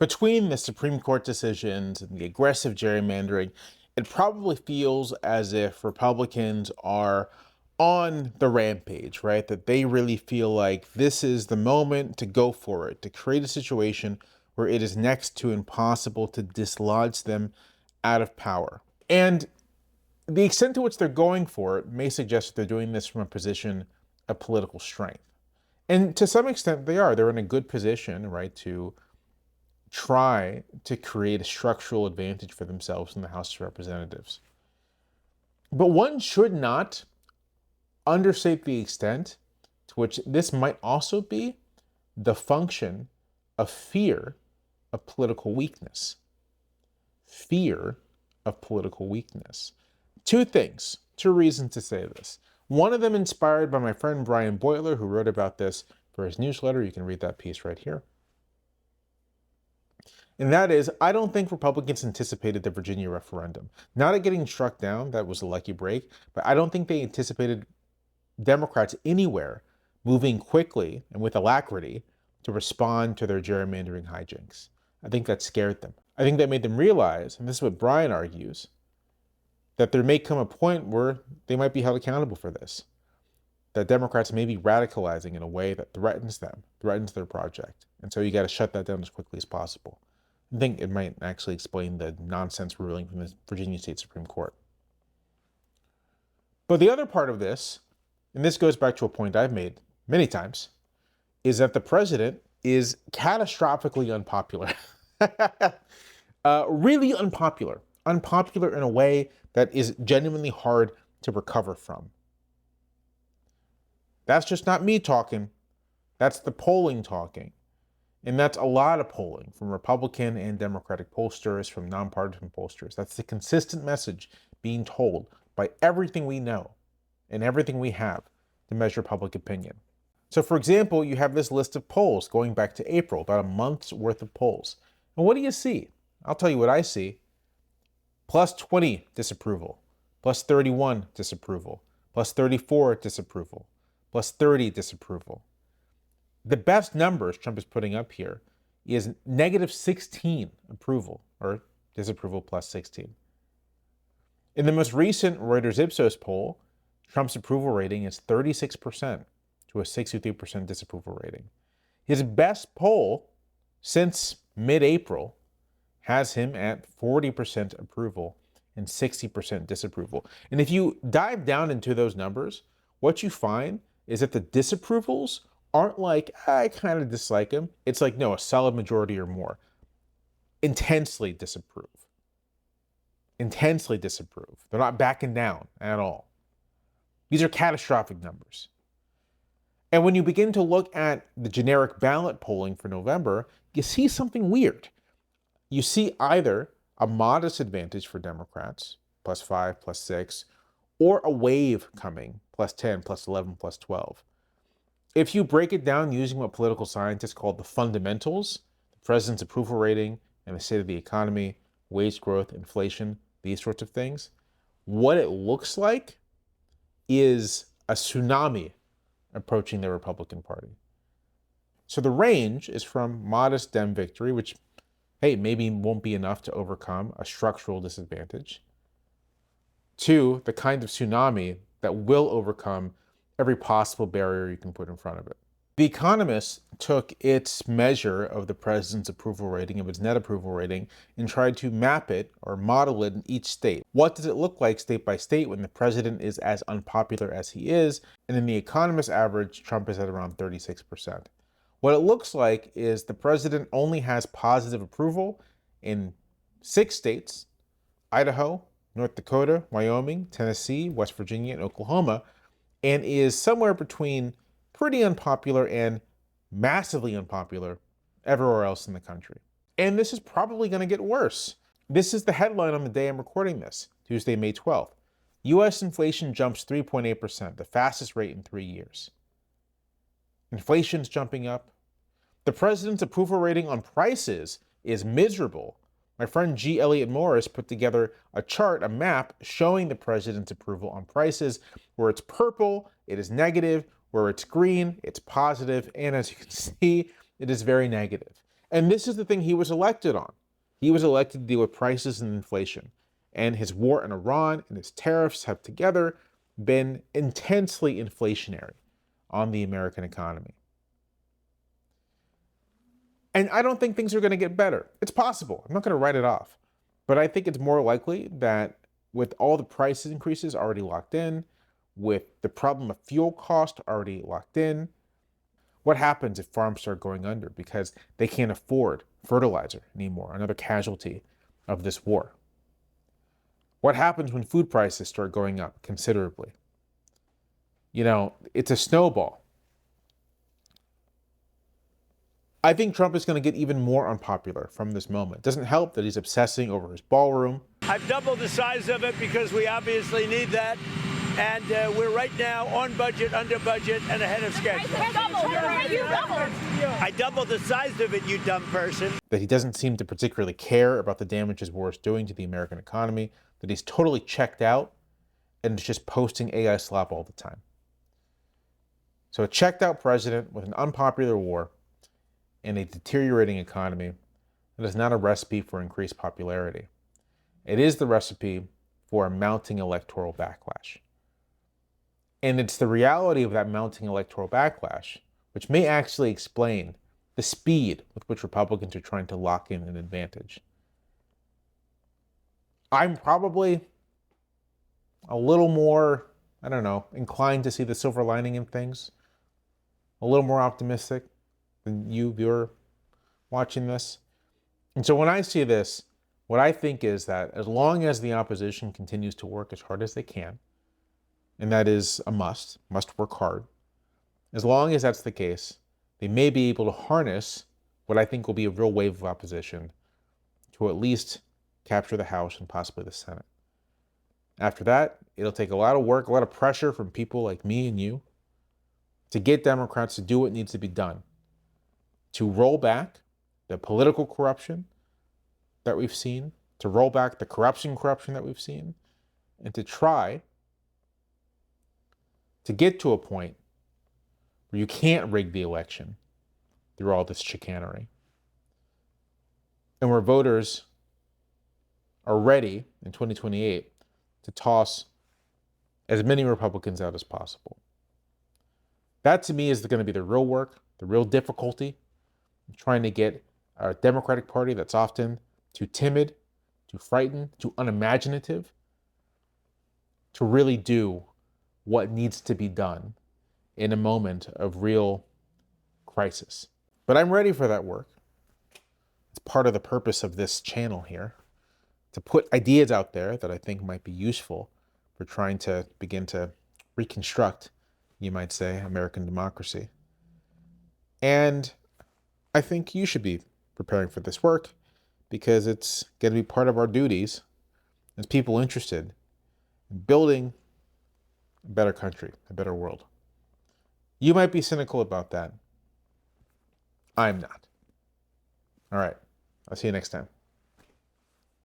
Between the Supreme Court decisions and the aggressive gerrymandering, it probably feels as if Republicans are on the rampage, right? That they really feel like this is the moment to go for it, to create a situation where it is next to impossible to dislodge them out of power. And the extent to which they're going for it may suggest that they're doing this from a position of political strength. And to some extent, they are. They're in a good position, right, to try to create a structural advantage for themselves in the House of Representatives. But one should not understate the extent to which this might also be the function of fear of political weakness. Fear of political weakness. Two things, two reasons to say this. One of them inspired by my friend Brian Boitler, who wrote about this for his newsletter. You can read that piece right here. And that is, I don't think Republicans anticipated the Virginia referendum. Not at getting struck down, that was a lucky break, but I don't think they anticipated Democrats anywhere moving quickly and with alacrity to respond to their gerrymandering hijinks. I think that scared them. I think that made them realize, and this is what Brian argues, that there may come a point where they might be held accountable for this. That Democrats may be radicalizing in a way that threatens them, threatens their project. And so you got to shut that down as quickly as possible. I think it might actually explain the nonsense ruling from the Virginia State Supreme Court. But the other part of this, and this goes back to a point I've made many times, is that the president is catastrophically unpopular. Really unpopular. Unpopular in a way that is genuinely hard to recover from. That's just not me talking. That's the polling talking. And that's a lot of polling from Republican and Democratic pollsters, from nonpartisan pollsters. That's the consistent message being told by everything we know and everything we have to measure public opinion. So, for example, you have this list of polls going back to April, about a month's worth of polls. And what do you see? I'll tell you what I see. Plus 20 disapproval, plus 31 disapproval, plus 34 disapproval, plus 30 disapproval. The best numbers Trump is putting up here is negative 16 approval, or disapproval plus 16. In the most recent Reuters Ipsos poll, Trump's approval rating is 36% to a 63% disapproval rating. His best poll since mid-April has him at 40% approval and 60% disapproval. And if you dive down into those numbers, what you find is that the disapprovals aren't like, I kind of dislike him. It's like, no, a solid majority or more. Intensely disapprove. Intensely disapprove. They're not backing down at all. These are catastrophic numbers. And when you begin to look at the generic ballot polling for November, you see something weird. You see either a modest advantage for Democrats, plus 5, plus 6, or a wave coming, plus 10, plus 11, plus 12. If you break it down using what political scientists call the fundamentals, the president's approval rating and the state of the economy, wage growth, inflation, these sorts of things, what it looks like is a tsunami approaching the Republican Party. So the range is from modest Dem victory, which, hey, maybe won't be enough to overcome a structural disadvantage, to the kind of tsunami that will overcome every possible barrier you can put in front of it. The Economist took its measure of the president's approval rating, of its net approval rating, and tried to map it or model it in each state. What does it look like state by state when the president is as unpopular as he is? And in the Economist average, Trump is at around 36%. What it looks like is the president only has positive approval in 6 states: Idaho, North Dakota, Wyoming, Tennessee, West Virginia, and Oklahoma, and is somewhere between pretty unpopular and massively unpopular everywhere else in the country. And this is probably going to get worse. This is the headline on the day I'm recording this, Tuesday, May 12th. U.S. inflation jumps 3.8%, the fastest rate in 3 years. Inflation's jumping up. The president's approval rating on prices is miserable. My friend G. Elliott Morris put together a chart, a map, showing the president's approval on prices. Where it's purple, it is negative. Where it's green, it's positive. And as you can see, it is very negative. And this is the thing he was elected on. He was elected to deal with prices and inflation. And his war in Iran and his tariffs have together been intensely inflationary on the American economy. And I don't think things are going to get better. It's possible. I'm not going to write it off. But I think it's more likely that with all the price increases already locked in, with the problem of fuel cost already locked in, what happens if farms start going under because they can't afford fertilizer anymore, another casualty of this war? What happens when food prices start going up considerably? You know, it's a snowball. I think Trump is going to get even more unpopular from this moment. It doesn't help that he's obsessing over his ballroom. I've doubled the size of it because we obviously need that. And we're right now on budget, under budget, and ahead of schedule. I doubled the size of it, you dumb person. That he doesn't seem to particularly care about the damage his war is doing to the American economy. That he's totally checked out and is just posting AI slop all the time. So a checked out president with an unpopular war and a deteriorating economy, that is not a recipe for increased popularity. It is the recipe for a mounting electoral backlash. And it's the reality of that mounting electoral backlash which may actually explain the speed with which Republicans are trying to lock in an advantage. I'm probably a little more, inclined to see the silver lining in things, a little more optimistic than you, viewer, watching this. And so when I see this, what I think is that as long as the opposition continues to work as hard as they can, and that is a must work hard, as long as that's the case, they may be able to harness what I think will be a real wave of opposition to at least capture the House and possibly the Senate. After that, it'll take a lot of work, a lot of pressure from people like me and you to get Democrats to do what needs to be done, to roll back the political corruption that we've seen, to roll back the corruption that we've seen, and to try to get to a point where you can't rig the election through all this chicanery, and where voters are ready in 2028 to toss as many Republicans out as possible. That to me is going to be the real work, the real difficulty, trying to get a Democratic Party that's often too timid, too frightened, too unimaginative to really do what needs to be done in a moment of real crisis. But I'm ready for that work. It's part of the purpose of this channel here, to put ideas out there that I think might be useful for trying to begin to reconstruct, you might say, American democracy. And I think you should be preparing for this work because it's going to be part of our duties as people interested in building a better country, a better world. You might be cynical about that. I'm not. All right. I'll see you next time.